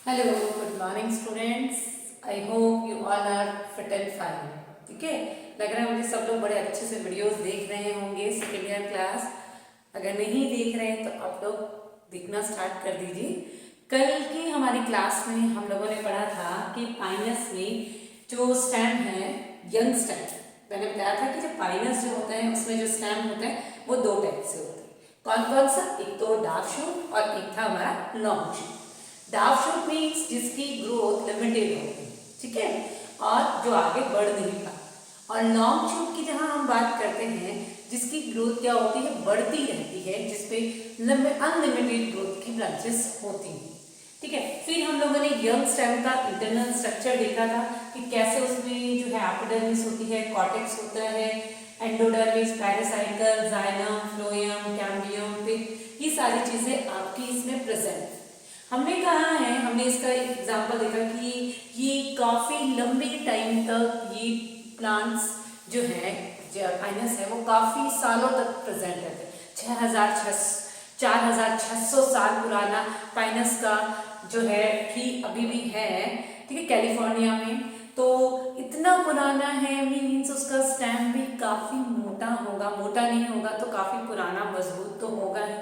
Hello good morning students. I hope you all are fit and fine. ठीक है, लग रहा है मुझे सब लोग बड़े अच्छे से वीडियोस देख रहे होंगे सेकेंड ईयर क्लास। अगर नहीं देख रहे हैं तो आप लोग देखना स्टार्ट कर दीजिए। कल की हमारी क्लास में हम लोगों ने पढ़ा था कि पाइनस में जो स्टेम है यंग स्टेम, मैंने बताया था कि जो पाइनस जो होता है उसमें जो स्टेम होता है वो दो टाइप से होते हैं। कौन कौन सा? एक तो डार्क शूट और एक था हमारा long shoot. Dark shoot means जिसकी ग्रोथ लिमिटेड होती है, ठीक है, और जो आगे बढ़ नहीं पाता। और लॉन्ग शूट की जहां हम बात करते हैं जिसकी ग्रोथ क्या होती है, बढ़ती रहती है, जिसपे अनलिमिटेड ग्रोथ की ब्रांचेस होती हैं। ठीक है, फिर हम लोगों ने यंग स्टेम का इंटरनल स्ट्रक्चर देखा था कि कैसे उसमें जो है एपिडर्मिस होती है, कॉर्टेक्स होता है, endodermis, pericycle, xylem, phloem, cambium, फिर ये सारी चीजें आपकी इसमें प्रेजेंट है। हमने कहा है, हमने इसका एक एग्जाम्पल देखा कि ये काफी लंबे टाइम तक ये प्लांट्स जो है, जो पाइनस है, वो काफी सालों तक प्रेजेंट रहते हैं। 4,600 साल पुराना पाइनस का जो है ट्री अभी भी है, ठीक है, कैलिफोर्निया में। तो इतना पुराना है, मीन्स उसका स्टेम भी काफी मोटा होगा, मोटा नहीं होगा तो काफी पुराना मजबूत तो होगा ही।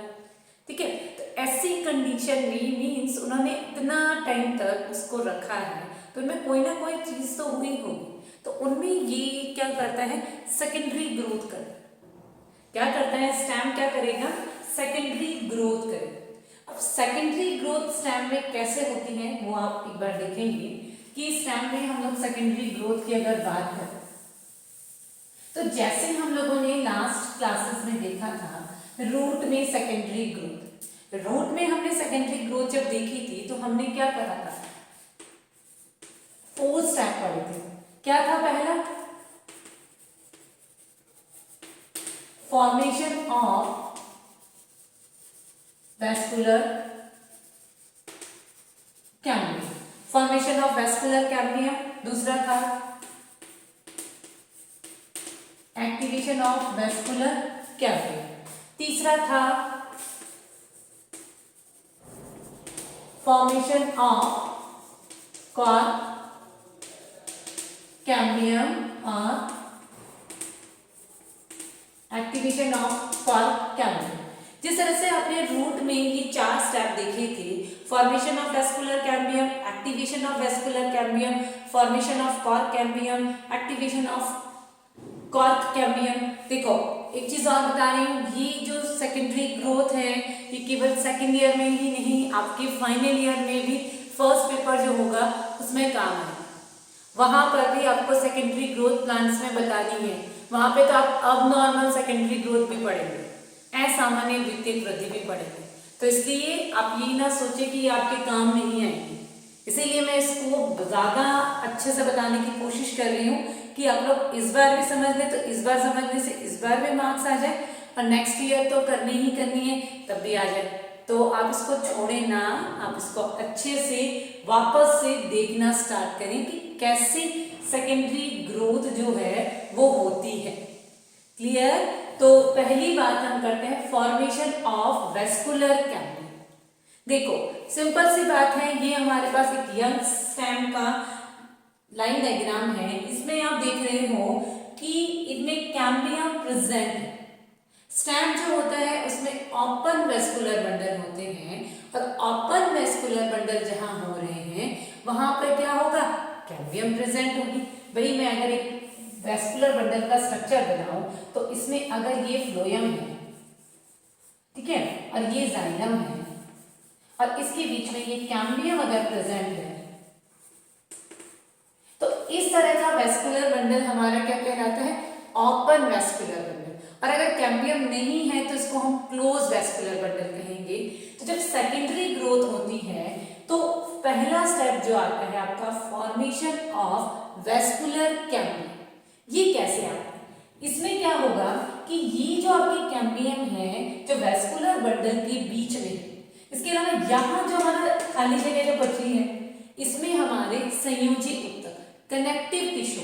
ठीक है, तो ऐसी कंडीशन में मीन्स उन्होंने इतना टाइम तक उसको रखा है तो उनमें कोई ना कोई चीज तो हुई होगी। तो उनमें ये क्या करता है, सेकेंडरी ग्रोथ कर, क्या करता है स्टेम, क्या करेगा, सेकेंडरी ग्रोथ करेगा। अब सेकेंडरी ग्रोथ स्टेम में कैसे होती है वो आप एक बार देखेंगे कि स्टेम में हम लोग सेकेंडरी ग्रोथ की अगर बात करें तो जैसे हम लोगों ने लास्ट क्लासेस में देखा था रूट में सेकेंडरी ग्रोथ। रूट में हमने सेकेंडरी ग्रोथ जब देखी थी तो हमने क्या करा था, 4 स्टेप पढ़े थे। क्या था पहला? Formation of vascular cambium, formation of vascular cambium. दूसरा था एक्टिवेशन ऑफ वेस्कुलर कैम्बियम। तीसरा था फॉर्मेशन ऑफ कॉर्क कैम्बियम और एक्टिवेशन ऑफ कॉर्क कैम्बियम। जिस तरह से आपने रूट में ये 4 स्टेप देखे थे, formation of vascular cambium, activation of vascular cambium, formation of cork cambium, activation of cork cambium. देखो एक चीज और बता रही हूँ, ये जो सेकेंडरी ग्रोथ है ये केवल सेकेंड ईयर में ही नहीं, आपके फाइनल ईयर में भी फर्स्ट पेपर जो होगा उसमें काम है। वहां पर भी आपको सेकेंडरी ग्रोथ प्लांट्स में बतानी है। वहां पे तो आप अब नॉर्मल सेकेंडरी ग्रोथ भी पढ़ेंगे, असामान्य द्वितीयक वृद्धि भी पढ़ेंगे। तो इसलिए आप ये ना सोचे कि ये आपके काम नहीं आएंगे, इसीलिए मैं इसको ज्यादा अच्छे से बताने की कोशिश कर रही हूँ कि आप लोग इस बार भी समझ ले तो इस बार समझने से इस बार भी मार्क्स आ जाए, और नेक्स्ट ईयर तो करनी ही करनी है तब भी आ जाए। तो आप इसको छोड़े ना, आप इसको अच्छे से वापस से देखना स्टार्ट करें कि कैसे सेकेंडरी ग्रोथ जो है वो होती है। क्लियर? तो पहली बात हम करते हैं फॉर्मेशन ऑफ वेस्कुलर कैम्बियम। देखो सिंपल सी बात है, ये हमारे पास एक यंग स्टेम का लाइन डायग्राम है। इसमें आप देख रहे हो कि इनमें कैम्बियम प्रेजेंट है। स्टेम जो होता है उसमें ओपन वेस्कुलर बंडल होते हैं, और ओपन वेस्कुलर बंडल जहां हो रहे हैं वहां पर क्या होगा, कैम्बियम प्रेजेंट होगी। भाई मैं अगर एक वेस्कुलर बंडल का स्ट्रक्चर बनाऊं तो इसमें अगर ये फ्लोएम है, ठीक है, और ये जाइलम है, और इसके बीच में ये कैम्बियम अगर प्रेजेंट है तो इस तरह का वेस्कुलर बंडल हमारा क्या कहलाता है, ओपन वेस्कुलर बंडल। और अगर कैम्बियम नहीं है तो इसको हम क्लोज वेस्कुलर बंडल कहेंगे। तो जब सेकेंडरी ग्रोथ होती है तो पहला स्टेप जो आता है आपका फॉर्मेशन ऑफ वेस्कुलर कैम्बियम। ये कैसे आता है, इसमें क्या होगा कि ये जो आपकी कैम्बियम है जो वेस्कुलर बंडल के बीच में, इसके अलावा यहाँ जो हमारा खाली जगह जो बची है इसमें हमारे संयोजी ऊतक कनेक्टिव टिश्यू,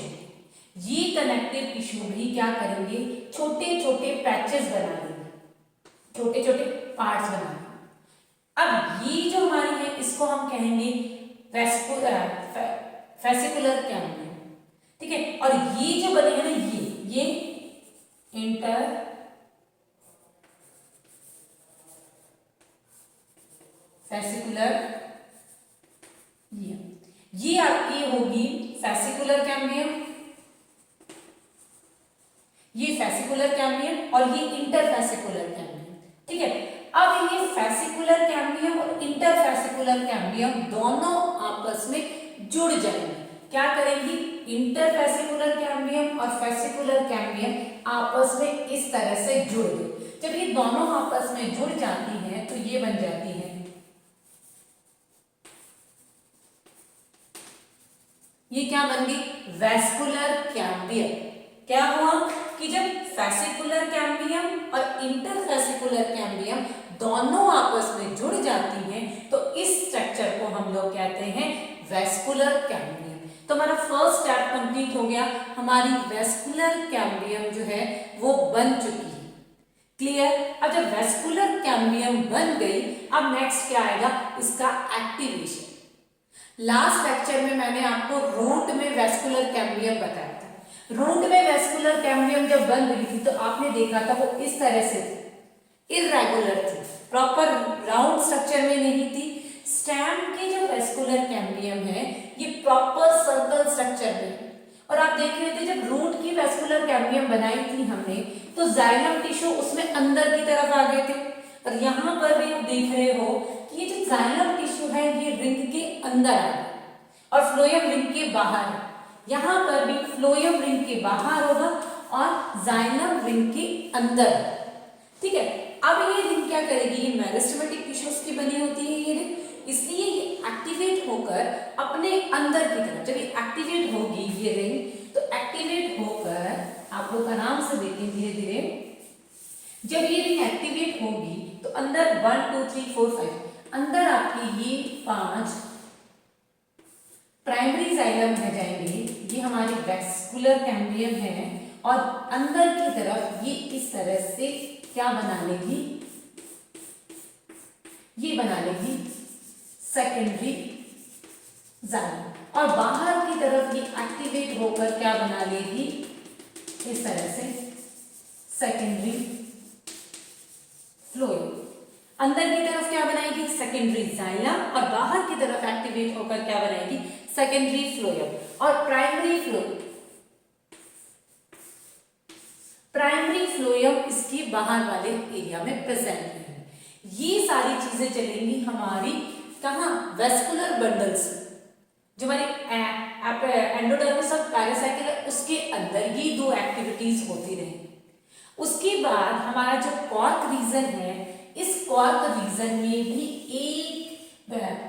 ये कनेक्टिव टिश्यू भी क्या करेंगे, छोटे छोटे पैचेस बना देंगे, छोटे छोटे पार्ट्स बना देंगे। अब ये जो हमारी है इसको हम कहेंगे फेसिकुलर कैम्बियम, ठीक है। और ये जो बने हैं ना, ये इंटर फेसिकुलर, ये आपकी होगी फेसिकुलर कैम्बियम, ये फेसिकुलर कैम्बियम और ये इंटरफेसिकुलर कैम्बियम, ठीक है। अब ये फेसिकुलर कैम्बियम और इंटरफेसिकुलर कैम्बियम दोनों आपस में जुड़ जाएंगे। क्या करेंगी? इंटरफेसिकुलर कैम्बियम और फेसिकुलर कैम्बियम आपस में इस तरह से जुड़ गए। जब ये दोनों आपस में जुड़ जाती हैं तो ये बन जाती है, ये क्या बन गई? Vascular cambium. क्या हुआ कि जब फेसिकुलर कैम्बियम और इंटरफेसिकुलर कैम्बियम दोनों आपस में जुड़ जाती हैं तो इस स्ट्रक्चर को हम लोग कहते हैं वेस्कुलर कैम्बियम। तो हमारा फर्स्ट स्टेप कंप्लीट हो गया, हमारी वेस्कुलर कैम्बियम जो है वो बन चुकी है। क्लियर? अब जब वेस्कुलर कैम्बियम बन गई, अब नेक्स्ट क्या आएगा? इसका एक्टिवेशन। लास्ट लेक्चर में मैंने आपको रूट में वेस्कुलर कैम्बियम बताया था। रूट में वेस्कुलर कैम्बियम जब बन रही थी तो आपने देखा था वो इस तरह से थी, इररेगुलर थी, प्रॉपर राउंड स्ट्रक्चर में नहीं थी। स्टेम के जो वेस्कुलर कैम्बियम है ये प्रॉपर सर्कल स्ट्रक्चर में। और आप देख रहे थे जब रूट की वेस्कुलर कैम्बियम बनाई थी हमने तो जाइलम टिश्यू उसमें अंदर की तरफ आ गए थे। और यहाँ पर भी आप देख रहे हो कि ये जो जाइलम टिश्यू है ये रिंग के अंदर है और फ्लोएम रिंग के बाहर है। यहाँ पर भी फ्लोएम रिंग के बाहर होगा और जाइलम रिंग के अंदर, ठीक है। अब ये रिंग क्या करेगी? ये मेरिस्टेमेटिक टिश्यूज की बनी होती है ये रिंग, इसलिए ये एक्टिवेट होकर अपने अंदर की तरफ, जब ये एक्टिवेट होगी ये रिंग तो एक्टिवेट होकर, आप लोग आराम से देखिए धीरे धीरे, जब ये रिंग एक्टिवेट होगी तो अंदर 1 2 3 4 5 अंदर आपकी ये 5 प्राइमरी जाइलम रह जाएंगे। ये हमारी वेस्कुलर कैम्बियम है और अंदर की तरफ ये इस तरह से क्या बना लेगी? ये बना लेगी सेकेंडरी जाइलम और बाहर की तरफ ये एक्टिवेट होकर क्या बना लेगी? इस तरह से सेकेंडरी फ्लोएम। अंदर की तरफ क्या बनाएगी? सेकेंडरी जाइलम और बाहर की तरफ एक्टिवेट होकर क्या बनाएगी? Secondary phloem. और प्राइमरी फ्लोएम इसकी बाहर वाले एरिया में प्रेजेंट है। ये सारी चीजें चलेंगी हमारी कहाँ? वेस्कुलर बंडल्स, जो हमारी एंडोडर्मिस और पैरासाइकिल उसके अंदर ये दो एक्टिविटीज होती रहेंगी। उसके बाद हमारा जो कॉर्क रीजन है, इस कॉर्क रीजन में भी एक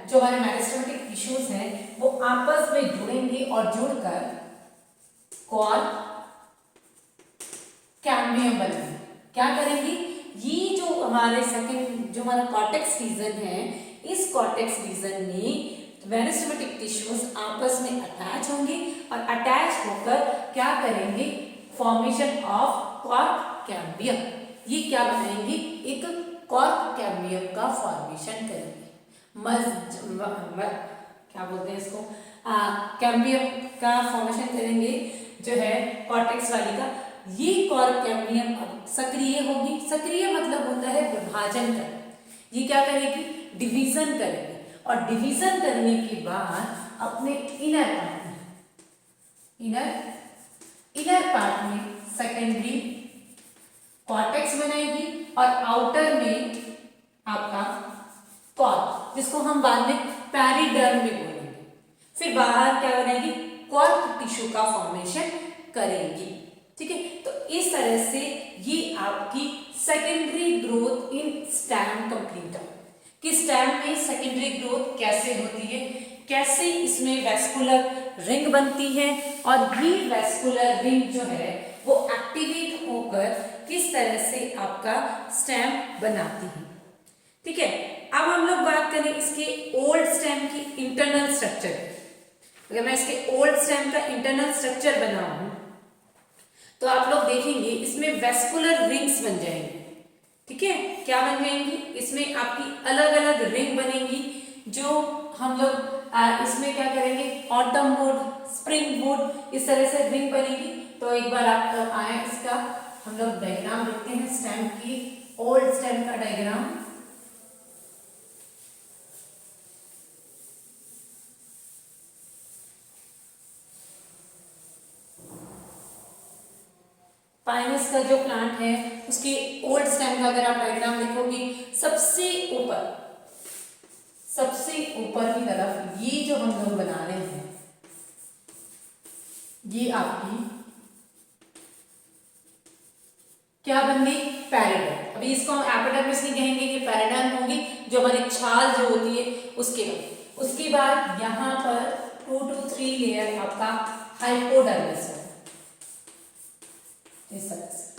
जो हमारे मेरिस्टेमेटिक टिश्यूज हैं वो आपस में जुड़ेंगे और जुड़कर कॉर्क कैम्बियम बनेंगे। क्या करेंगी? ये जो हमारे जो हमारा कॉर्टेक्स रीजन है, इस कॉर्टेक्स रीजन में मेरिस्टेमेटिक टिश्यूज आपस में अटैच होंगे और अटैच होकर क्या करेंगे? Formation of cork cambium. ये क्या बनाएंगे? एक कॉर्क कैम्बियम का फॉर्मेशन करेंगे। क्या बोलते हैं इसको? कैम्बियम का फॉर्मेशन करेंगे जो है कॉर्टेक्स वाली का। ये कॉर्क कैम्बियम अब सक्रिय होगी। सक्रिय मतलब होता है विभाजन करना। ये क्या करेगी? डिवीजन करेगी और डिवीजन करने के बाद अपने इनर पार्ट में सेकेंडरी कॉर्टेक्स बनाएगी और आउटर में आपका कॉर्क, जिसको हम बाद में पेरिडर्म भी बोलेंगे। फिर बाहर क्या बनाएगी? कॉर्क टिश्यू का फॉर्मेशन करेगी, ठीक है। तो इस तरह से ये आपकी secondary growth in stem complete है कि स्टेम में सेकेंडरी ग्रोथ कैसे होती है, कैसे इसमें वेस्कुलर रिंग बनती है और ये वेस्कुलर रिंग जो है वो एक्टिवेट होकर किस तरह से आपका स्टेम बनाती है, ठीक है। अब हम लोग बात करें इसके ओल्ड स्टेम की इंटरनल स्ट्रक्चर। अगर मैं इसके ओल्ड स्टेम का इंटरनल स्ट्रक्चर बनाऊं तो आप लोग देखेंगे इसमें वेस्कुलर रिंग्स बन जाएंगी, ठीक है। क्या बन जाएंगी? इसमें आपकी अलग अलग रिंग बनेंगी जो हम लोग इसमें क्या करेंगे, ऑटम वुड, स्प्रिंग वुड, इस तरह से रिंग बनेगी। तो एक बार आप आए इसका हम लोग डायग्राम देखते हैं स्टेम की, ओल्ड स्टेम का डायग्राम। पाइनस का जो प्लांट है उसकी ओल्ड स्टेम का अगर आप डायग्राम देखोगे, सबसे ऊपर की तरफ ये जो हम लोग बना रहे हैं, ये आपकी क्या बन गई, पैराडाइम। अभी इसको हम एपिडर्मिस नहीं कहेंगे, ये पैराडाइम होंगी, जो हमारी छाल जो होती है उसके बाद। उसके बाद यहाँ पर 2 to 3 लेयर आपका हाइपोडर्मिस है, इस तरह से।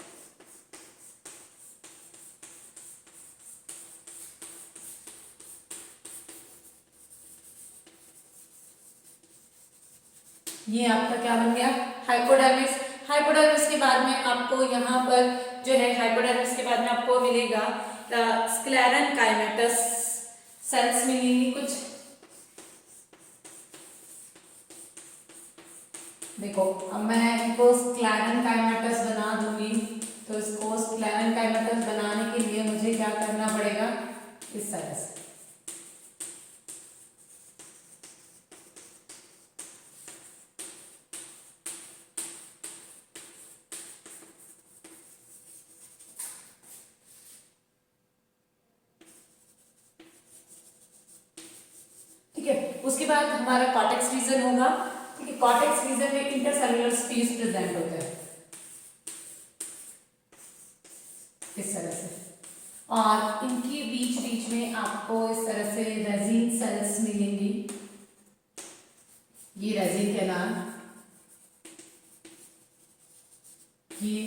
ये आपका क्या बन गया, हाइपोडर्मिस। हाइपोडर्मिस के बाद में आपको यहाँ पर जो है, हाइपोडर्मिस के बाद में आपको मिलेगा स्क्लेरन काइमेटस सेल्स मिलेंगी कुछ। देखो अब मैं इनको स्क्लेरन काइमेटस बना दूंगी, तो इसको स्क्लेरन काइमेटस बनाने के लिए मुझे क्या करना पड़ेगा, इस तरह से। ठीक है, उसके बाद हमारा कॉर्टेक्स रीजन होगा। ठीक है, कॉर्टेक्स रीजन में इंटरसेल्युलर स्पेस प्रेजेंट होता है इस तरह से, और इनके बीच बीच में आपको इस तरह से रेजिन सेल्स मिलेंगी। ये रेजिन के नाम, ये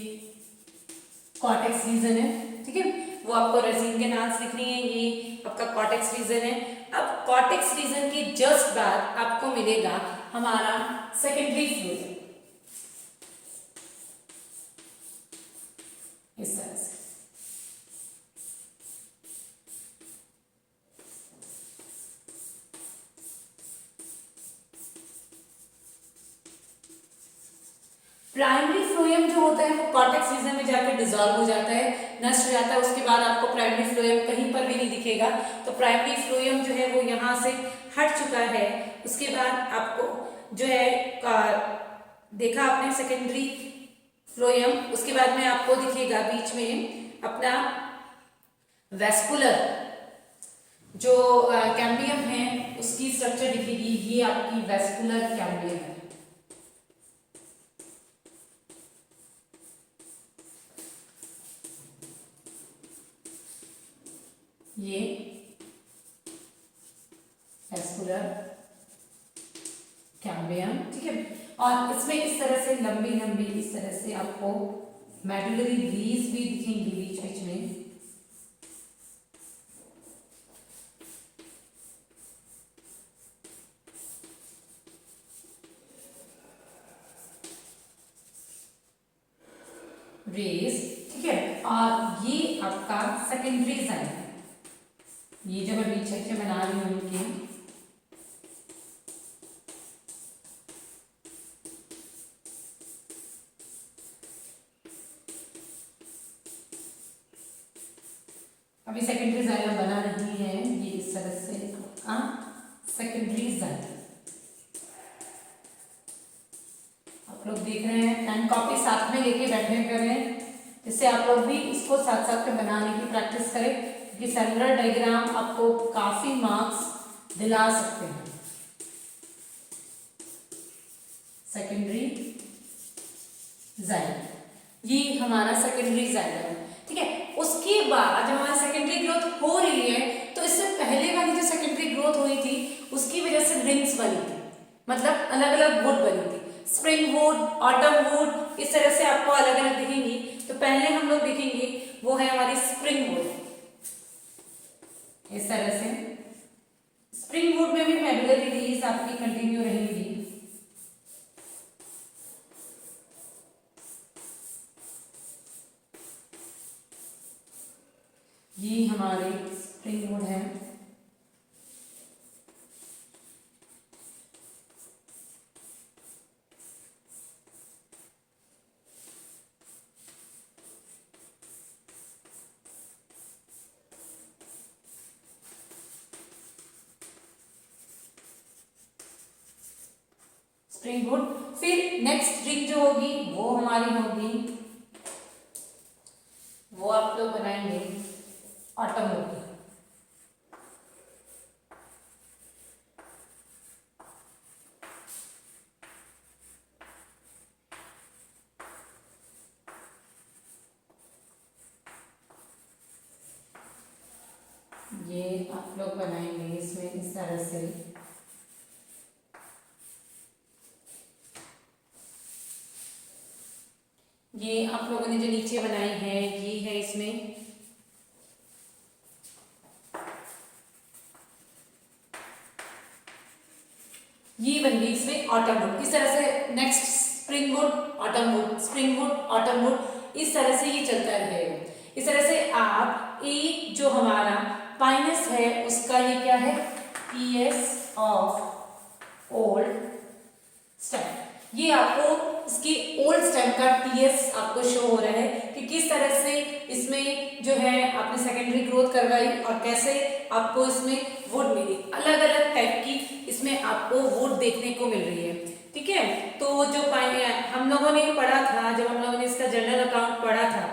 कॉर्टेक्स रीजन है। ठीक है, वो आपको रेजिन के नाम दिख रही है, ये आपका कॉर्टेक्स रीजन है। अब कॉर्टेक्स रीजन के जस्ट बाद आपको मिलेगा हमारा सेकेंडरी फ्लूइड, इस तरह से। प्राइमरी फ्लोएम जो होता है वो कॉर्टेक्स रीजन में जाकर डिसॉल्व हो जाता है, नष्ट हो जाता है। उसके बाद आपको प्राइमरी फ्लोएम कहीं पर भी नहीं दिखेगा। तो प्राइमरी फ्लोएम जो है वो यहाँ से हट चुका है। उसके बाद आपको जो है देखा आपने सेकेंडरी फ्लोएम, उसके बाद में आपको दिखेगा बीच में अपना वेस्कुलर जो कैम्बियम है उसकी स्ट्रक्चर दिखेगी। ये आपकी वेस्कुलर कैम्बियम है। ये वेस्कुलर कैम्बियम। ठीक है, और इसमें इस तरह से लंबी लंबी इस तरह से आपको मेडुलरी रीज भी दिखेंगी बीच बीच में। रेज, ठीक है, और ये आपका सेकेंडरी साइड है। ये जो मैं बीच से बना रही हूँ इनके, अभी सेकेंडरी जाइलम बना रही है। ये इस तरह से सेकेंडरी जाइलम आप लोग देख रहे हैं। पेन कॉपी साथ में लेके बैठे करें, जिससे आप लोग भी इसको साथ साथ में बनाने की प्रैक्टिस करें, क्योंकि सेलुलर डायग्राम आपको काफी मार्क्स दिला सकते हैं। सेकेंडरी जाइलम, ये हमारा सेकेंडरी जाइलम है। ठीक है, उसके बाद जब हमारी सेकेंडरी ग्रोथ हो रही है, तो इससे पहले वाली जो सेकेंडरी ग्रोथ हुई थी उसकी वजह से रिंग्स बनी थी, मतलब अलग अलग वुड बनी थी। स्प्रिंग वुड, ऑटम वुड, इस तरह से आपको अलग अलग दिखेंगी। तो पहले हम लोग देखेंगे वो है हमारी स्प्रिंग वुड, इस तरह से। स्प्रिंग वुड में भी मेडुलरी रीज आपकी कंटिन्यू रहेंगी। ये हमारे स्प्रिंग वुड है। Spring would. फिर नेक्स्ट ट्री जो होगी वो हमारी होगी, वो आप लोग बनाएंगे ऑटम वुड की। ये आप लोग बनाएंगे इसमें इस तरह से। ये आप लोगों ने जो नीचे बनाई है ये है इसमें, ये बन गई इसमें ऑटम वुड। इस तरह से next spring would, autumn would, spring would, autumn would, इस तरह से ये चलता रहेगा। इस तरह से आप एक जो हमारा पाइनस है उसका ये क्या है, पीएस ऑफ ओल्ड स्टेम, ये आपको इसकी ओल्ड स्टेम का पीएस आपको शो हो रहा है कि किस तरह से इसमें जो है आपने सेकेंडरी ग्रोथ करवाई और कैसे आपको इसमें वुड मिली। अलग अलग टाइप की इसमें आपको वुड देखने को मिल रही है, ठीक है। तो जो हम लोगों ने पढ़ा था, जब हम लोगों ने इसका जनरल अकाउंट पढ़ा था,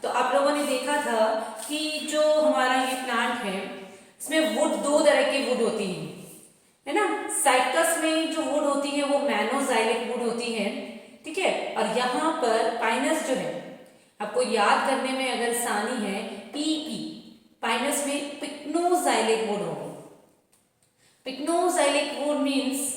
तो आप लोगों ने देखा था कि जो हमारा ये प्लांट है इसमें वुड दो तरह की वुड होती है ना। साइकस में जो वुड होती है वो मोनोजाइलिक वुड होती है, ठीक है। और यहाँ पर पाइनस जो है आपको याद करने में अगर आसानी है, पीपी, पाइनस में पिक्नोजाइलिक वुड होगी। पिक्नोजाइलिक वुड मीन्स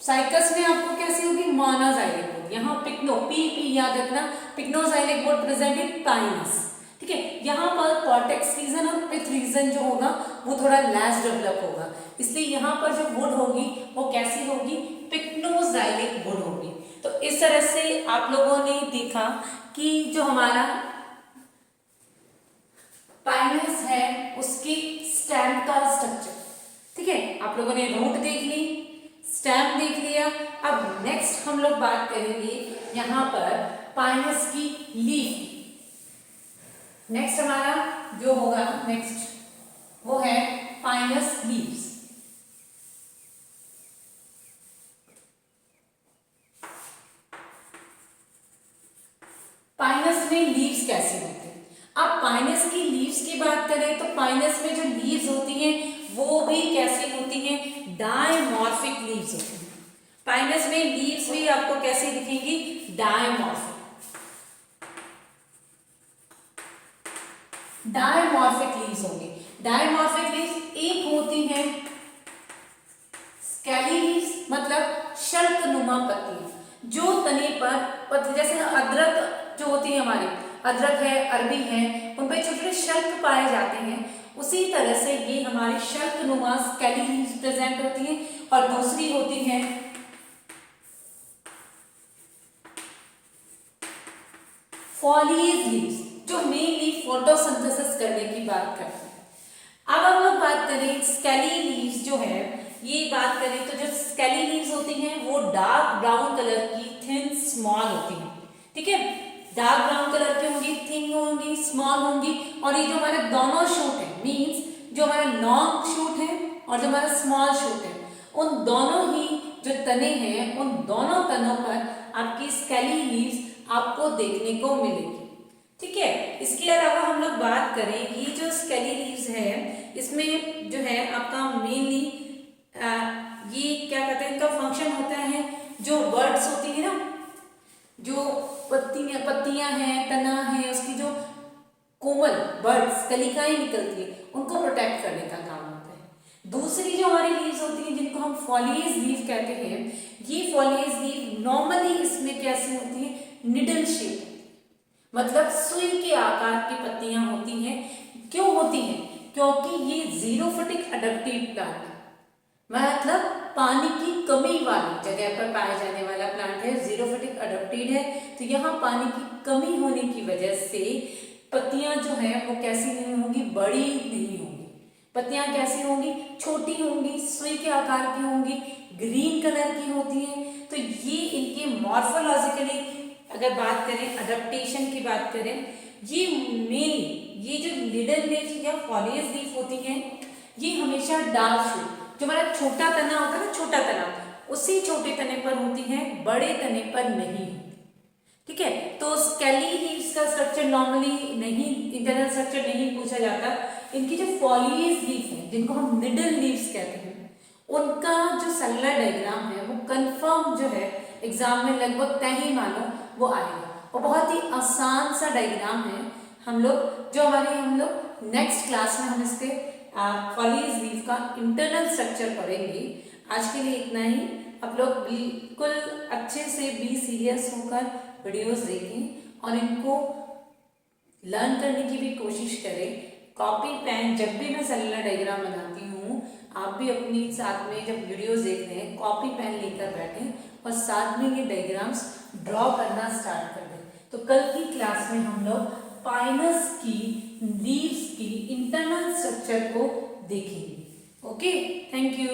साइकस में आपको कैसी होगी, मोनोजाइलिक वुड। यहाँ पिक्नो, पीपी याद रखना, pycnoxylic would present in Pinus, ठीक है। यहाँ पर कॉर्टेक्स रीजन और पिथ रीजन जो होगा वो थोड़ा लेस डेवलप होगा, इसलिए यहाँ पर जो वुड होगी वो कैसी होगी, पिक्नोजाइलिक वुड होगी। तो इस तरह से आप लोगों ने देखा कि जो हमारा पाइनस है उसकी स्टेम का स्ट्रक्चर, ठीक है। आप लोगों ने रूट देख ली, स्टेम देख लिया। अब नेक्स्ट हम लोग बात करेंगे यहाँ पर पाइनस की लीफ। नेक्स्ट हमारा जो होगा नेक्स्ट वो है पाइनस लीव्स। पाइनस में लीव्स कैसे होते हैं। अब पाइनस की लीव्स की बात करें तो पाइनस में जो लीव्स होती हैं वो भी कैसी होती हैं, डायमॉर्फिक लीव्स होती हैं। पाइनस में लीव्स भी आपको कैसे दिखेंगी, डायमॉर्फिक। डायमॉर्फिक लीव्स होंगे। डायमॉर्फिक लीव्स एक होती हैं स्केली लीव्स, मतलब शल्कनुमा पत्तियां, जो तने पर पत्ती, जैसे अदरक जो होती है हमारी, अदरक है, अरबी है, उन पर छोटे छोटे शल्क पाए जाते हैं, उसी तरह से ये हमारी शल्कनुमा स्केली लीव्स प्रेजेंट होती हैं। और दूसरी होती है फॉलीज लीव्स, जो मेनली फोटोसिंथेसिस करने की बात करते हैं। अब हम लोग बात करें स्केली लीव्स जो है, ये बात करें तो जो स्केली लीव्स होती हैं वो डार्क ब्राउन कलर की, थिन, स्मॉल होती हैं, ठीक है। डार्क ब्राउन कलर की होंगी, थिन होंगी, स्मॉल होंगी। और ये जो हमारे दोनों शूट है, मीन्स जो हमारा लॉन्ग शूट है और जो हमारा स्मॉल शूट है, उन दोनों ही जो तने हैं उन दोनों तनों पर आपकी स्केली लीव्स आपको देखने को मिलेगी, ठीक है। इसके अलावा हम लोग बात करें, ये जो स्केली लीव्स है इसमें जो है आपका मेनली ये क्या कहते हैं, इनका फंक्शन होता है, जो बर्ड्स होती है ना, जो पत्तियां हैं, तना है, उसकी जो कोमल बर्ड्स कलिकाएं निकलती है उनको प्रोटेक्ट करने का काम होता है। दूसरी जो हमारी लीव्स होती हैं जिनको हम फॉलिएज लीव कहते हैं, ये फॉलिएज लीव नॉर्मली इसमें कैसी होती है, निडल शेप, मतलब सुई के आकार की पत्तियां होती हैं। क्यों होती हैं, क्योंकि ये जीरोफिटिक अडप्टिव प्लांट, मतलब पानी की कमी वाली जगह पर पाया जाने वाला प्लांट है, जीरोफिटिक अडप्टेड है। तो यहाँ पानी की कमी होने की वजह से पत्तियां जो है वो कैसी नहीं होंगी, बड़ी नहीं होंगी। पत्तियां कैसी होंगी, छोटी होंगी, सुई के आकार की होंगी, ग्रीन कलर की होती हैं। तो ये इनके मॉर्फोलॉजिकली अगर बात करें, अडप्टेशन की बात करें, ये मेनली ये जो लिडल लीफ या फॉलिएज लीफ होती हैं ये हमेशा डार्क शूट, जो हमारा छोटा तना होता है ना, छोटा तना, उसी छोटे तने पर होती है, बड़े तने पर नहीं होती। ठीक है, तो स्केली लीव्स का स्ट्रक्चर नॉर्मली नहीं, इंटरनल स्ट्रक्चर नहीं पूछा जाता। इनकी जो फॉलिएज लीव्स हैं, जिनको हम मिडल लीव्स कहते हैं, उनका जो सेलुलर डायग्राम है वो कंफर्म जो है एग्जाम में लगभग तय ही मानो वो आएगा, और बहुत ही आसान सा डायग्राम है। हम लोग नेक्स्ट क्लास में हम इसके फॉलिएज लीव का इंटरनल स्ट्रक्चर पढ़ेंगे। आज के लिए इतना ही। आप लोग बिल्कुल अच्छे से बी सीरियस होकर वीडियोस देखें और इनको लर्न करने की भी कोशिश करें। कॉपी पेन, जब भी मैं सेलुलर डायग्राम बनाती हूँ, आप भी अपनी साथ में जब वीडियोस देख रहे हैं कॉपी पेन लेकर बैठें और साथ में ये डायग्राम्स ड्रॉ करना स्टार्ट कर दें। तो कल की क्लास में हम लोग पाइनस की लीव्स की इंटरनल स्ट्रक्चर को देखेंगे। Okay, thank you.